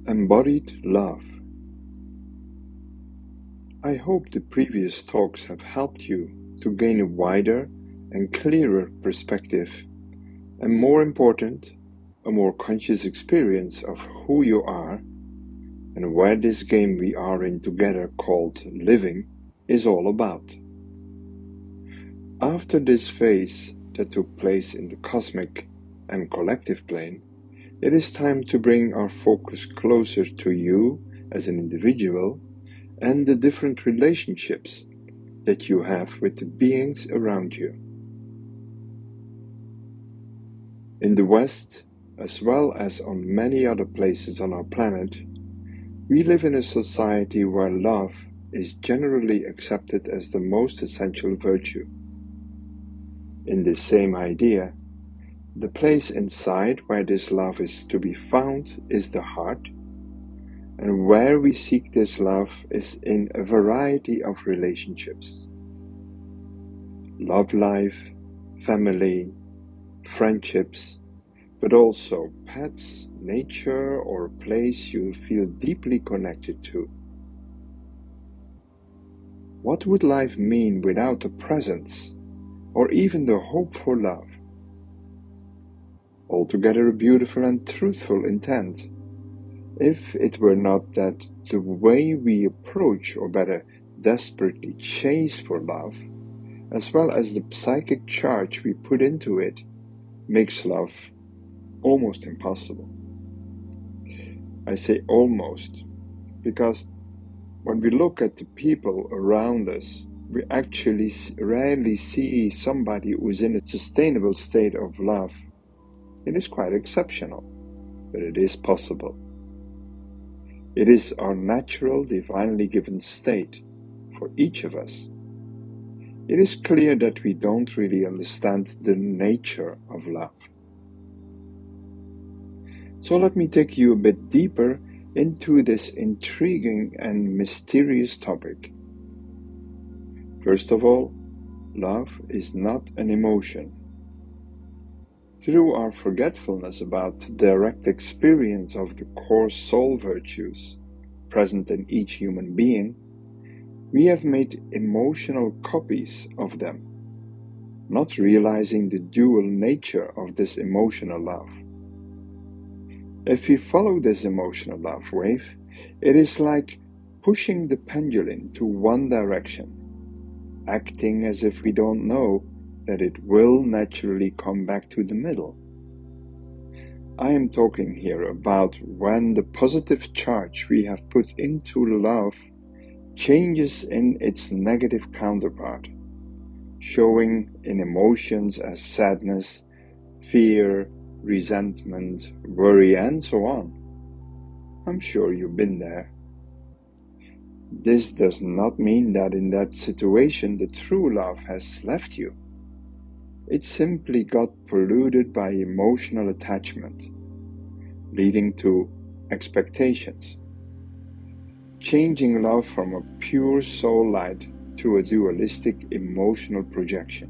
Embodied Love. I hope the previous talks have helped you to gain a wider and clearer perspective, and more important, a more conscious experience of who you are and where this game we are in together called living is all about. After this phase that took place in the cosmic and collective plane, it is time to bring our focus closer to you as an individual and the different relationships that you have with the beings around you. In the West, as well as on many other places on our planet, we live in a society where love is generally accepted as the most essential virtue. In this same idea, the place inside where this love is to be found is the heart, and where we seek this love is in a variety of relationships. Love life, family, friendships, but also pets, nature, or a place you feel deeply connected to. What would life mean without the presence, or even the hope for love? Altogether a beautiful and truthful intent, if it were not that the way we approach, or better, desperately chase for love, as well as the psychic charge we put into it, makes love almost impossible. I say almost, because when we look at the people around us, we actually rarely see somebody who is in a sustainable state of love. It is quite exceptional, but it is possible. It is our natural, divinely given state for each of us. It is clear that we don't really understand the nature of love. So let me take you a bit deeper into this intriguing and mysterious topic. First of all, love is not an emotion. Through our forgetfulness about direct experience of the core soul virtues present in each human being, we have made emotional copies of them, not realizing the dual nature of this emotional love. If we follow this emotional love wave, it is like pushing the pendulum to one direction, acting as if we don't know that it will naturally come back to the middle. I am talking here about when the positive charge we have put into love changes in its negative counterpart, showing in emotions as sadness, fear, resentment, worry, and so on. I'm sure you've been there. This does not mean that in that situation the true love has left you. It simply got polluted by emotional attachment, leading to expectations, changing love from a pure soul light to a dualistic emotional projection.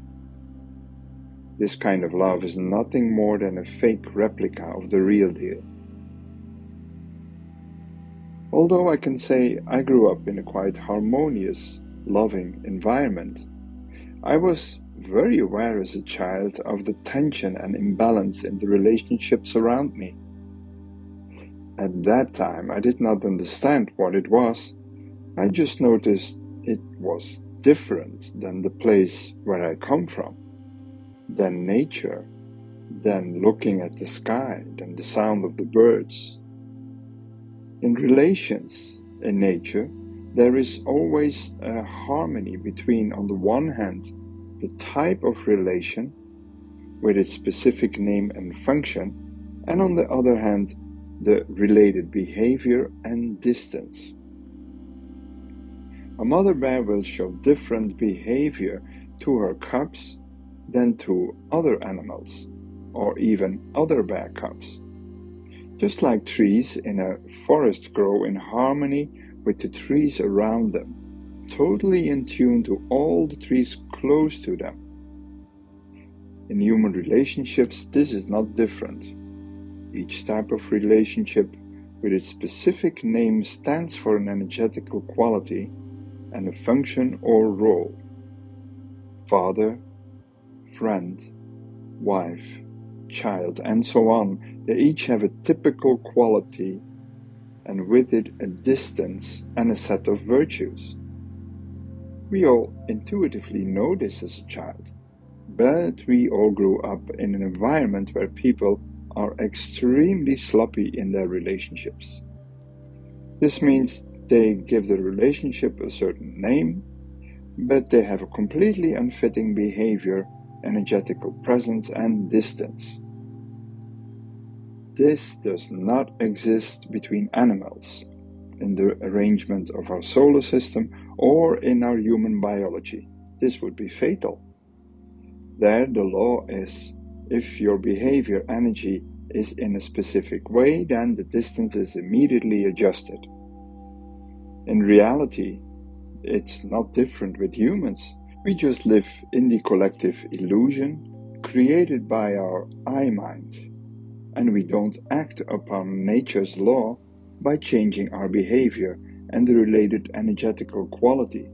This kind of love is nothing more than a fake replica of the real deal. Although I can say I grew up in a quite harmonious, loving environment, I was very aware as a child of the tension and imbalance in the relationships around me. At that time, I did not understand what it was. I just noticed it was different than the place where I come from, than nature, than looking at the sky, than the sound of the birds. In relations in nature, there is always a harmony between, on the one hand, the type of relation with its specific name and function, and on the other hand, the related behavior and distance. A mother bear will show different behavior to her cubs than to other animals, or even other bear cubs. Just like trees in a forest grow in harmony with the trees around them, totally in tune to all the trees close to them. In human relationships, this is not different. Each type of relationship with its specific name, stands for an energetical quality and a function or role. Father, friend, wife, child, and so on, they each have a typical quality and with it a distance and a set of virtues. We all intuitively know this as a child, but we all grew up in an environment where people are extremely sloppy in their relationships. This means they give the relationship a certain name, but they have a completely unfitting behavior, energetical presence, and distance. This does not exist between animals, in the arrangement of our solar system, or in our human biology. This would be fatal. There, the law is, if your behavior energy is in a specific way, then the distance is immediately adjusted. In reality, it's not different with humans. We just live in the collective illusion created by our I mind, and we don't act upon nature's law by changing our behavior and the related energetical quality,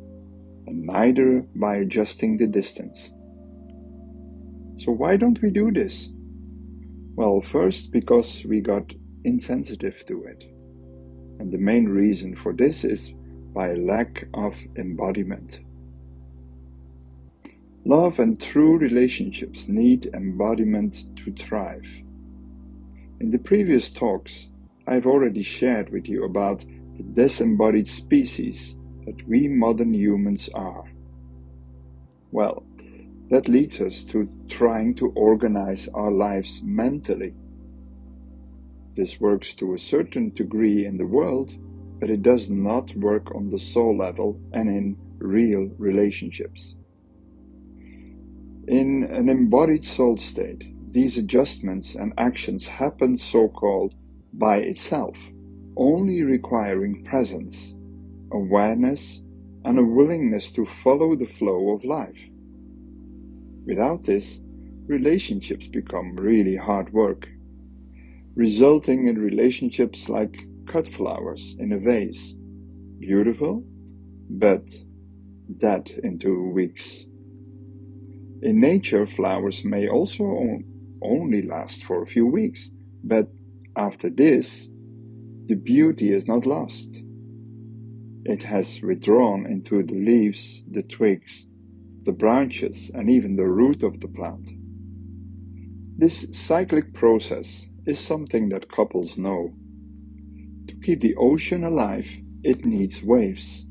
and neither by adjusting the distance. So why don't we do this? Well, first, because we got insensitive to it. And the main reason for this is by a lack of embodiment. Love and true relationships need embodiment to thrive. In the previous talks, I've already shared with you about the disembodied species that we modern humans are. Well, that leads us to trying to organize our lives mentally. This works to a certain degree in the world, but it does not work on the soul level and in real relationships. In an embodied soul state, these adjustments and actions happen so-called by itself, only requiring presence, awareness, and a willingness to follow the flow of life. Without this, relationships become really hard work, resulting in relationships like cut flowers in a vase. Beautiful, but dead in 2 weeks. In nature, flowers may also only last for a few weeks, but after this, the beauty is not lost. It has withdrawn into the leaves, the twigs, the branches, and even the root of the plant. This cyclic process is something that couples know. To keep the ocean alive, it needs waves.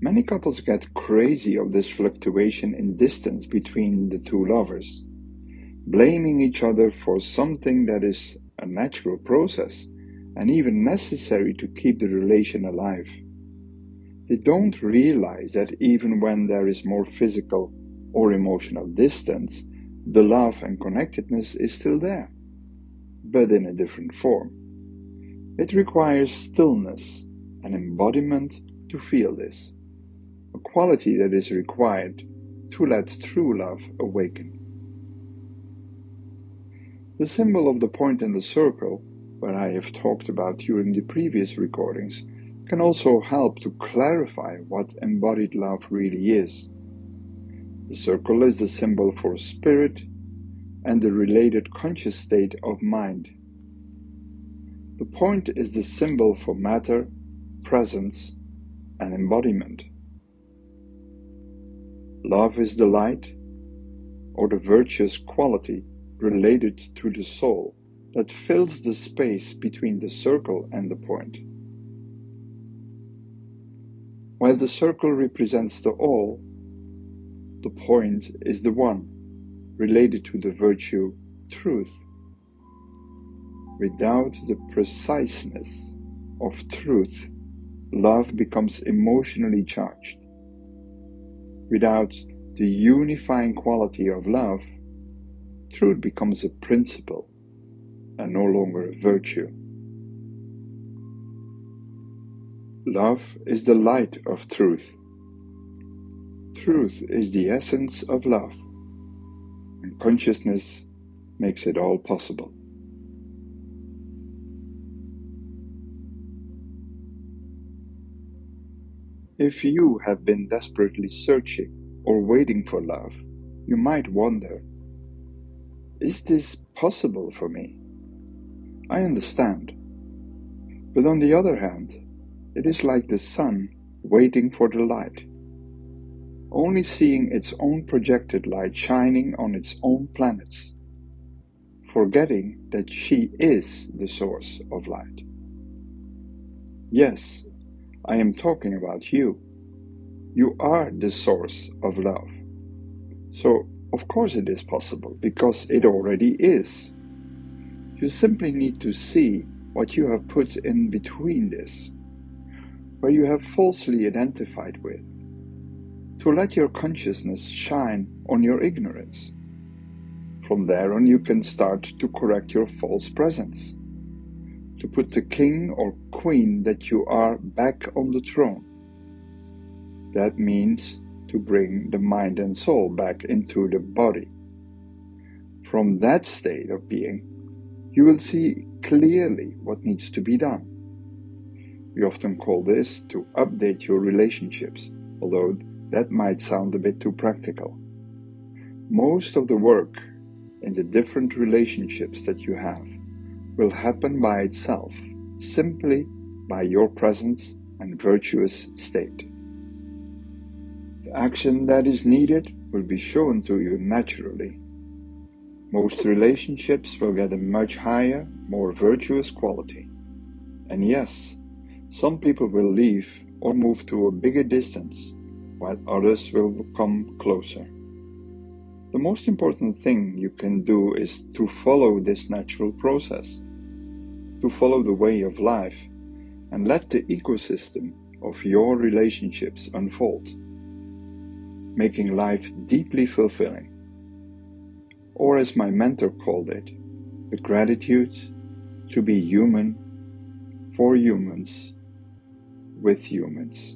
Many couples get crazy of this fluctuation in distance between the two lovers, blaming each other for something that is a natural process and even necessary to keep the relation alive. They don't realize that even when there is more physical or emotional distance, the love and connectedness is still there, but in a different form. It requires stillness and embodiment to feel this, a quality that is required to let true love awaken. The symbol of the point in the circle, where I have talked about during the previous recordings, can also help to clarify what embodied love really is. The circle is the symbol for spirit and the related conscious state of mind. The point is the symbol for matter, presence, and embodiment. Love is the light, or the virtuous quality related to the soul that fills the space between the circle and the point. While the circle represents the all, the point is the one, related to the virtue truth. Without the preciseness of truth, love becomes emotionally charged. Without the unifying quality of love, truth becomes a principle and no longer a virtue. Love is the light of truth. Truth is the essence of love, and consciousness makes it all possible. If you have been desperately searching or waiting for love, you might wonder, is this possible for me? I understand. But on the other hand, it is like the sun waiting for the light, only seeing its own projected light shining on its own planets, forgetting that she is the source of light. Yes, I am talking about you. You are the source of love. So, of course it is possible, because it already is. You simply need to see what you have put in between this, where you have falsely identified with, to let your consciousness shine on your ignorance. From there on, you can start to correct your false presence, to put the king or queen that you are back on the throne. That means to bring the mind and soul back into the body. From that state of being, you will see clearly what needs to be done. We often call this to update your relationships, although that might sound a bit too practical. Most of the work in the different relationships that you have will happen by itself, simply by your presence and virtuous state. The action that is needed will be shown to you naturally. Most relationships will get a much higher, more virtuous quality. And yes, some people will leave or move to a bigger distance, while others will come closer. The most important thing you can do is to follow this natural process, to follow the way of life, and let the ecosystem of your relationships unfold, making life deeply fulfilling. Or as my mentor called it, the gratitude to be human, for humans, with humans.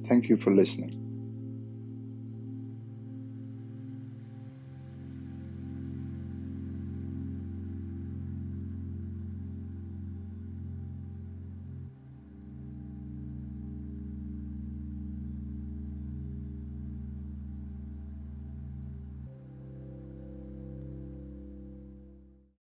Thank you for listening.